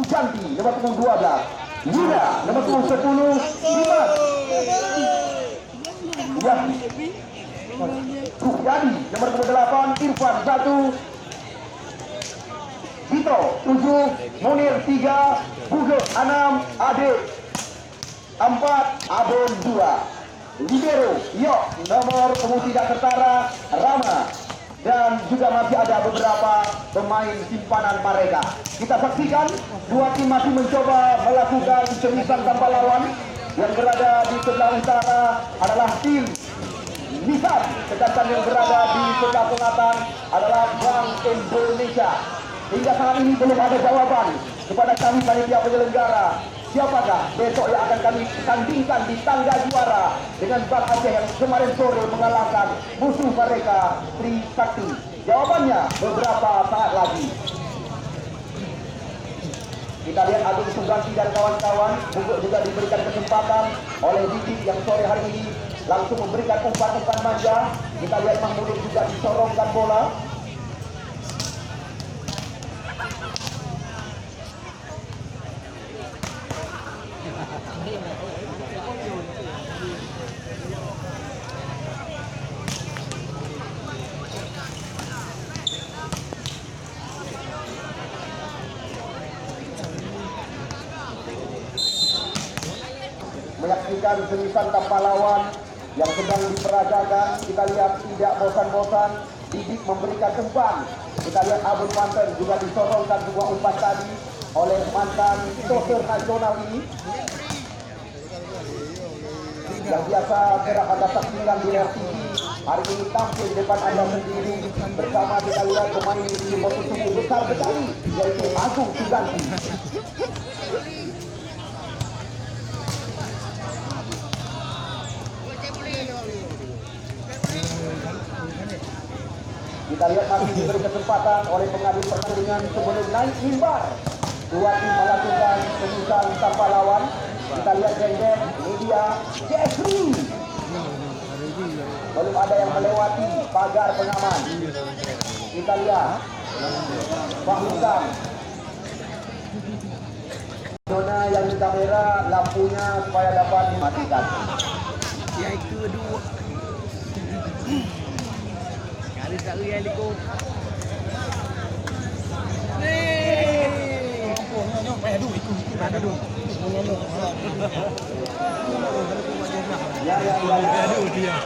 Pujanti nomor punggung 12, Yura nomor punggung 10, Dimas Suhyadi nomor punggung 8, Irfan 1, Vito 7, Munir 3, Buge 6, Ade 4, Adon 2, Libero Yok nomor punggung 3 Kertara, Rama, dan juga masih ada beberapa pemain simpanan mereka. Kita saksikan dua tim masih mencoba melakukan semisan tanpa lawan. Yang berada di sebelah utara adalah tim Nissan, sedangkan yang berada di sebelah selatan adalah Bank Indonesia. Hingga saat ini belum ada jawaban kepada kami panitia penyelenggara. Siapakah besok yang akan kami tandingkan di tangga juara dengan Bank Aceh yang kemarin sore mengalahkan musuh mereka Trisakti? Jawabannya beberapa saat lagi. Kita lihat Agung Suganti dan kawan-kawan juga diberikan kesempatan oleh Didi yang sore hari ini langsung memberikan umpan-umpan manja. Kita lihat Mahmudin juga disorongkan bola. Menyaksikan semisan tanpa lawan yang sedang diperagakan. Kita lihat tidak bosan-bosan Didik memberikan umpan. Kita lihat Abun Manten juga disorongkan sebuah umpan tadi oleh mantan soccer nasional ini yang biasa kerap Anda saksikan di RTV. Hari ini tampil depan Anda sendiri bersama kita lihat pemain di posisi besar sekali yaitu Agung Suganti. Kita lihat masih diberi kesempatan oleh pengadil pertandingan sebelum naik mimbar. Dua tim melakukan semisan tanpa lawan. Kita lihat Dendeng, Media, Jeffrey. Belum ada yang melewati pagar pengaman. Kita lihat Pak Husam. Nona yang di kamera lampunya supaya dapat dimatikan. Yang kedua. Sekali yang liko. Ya.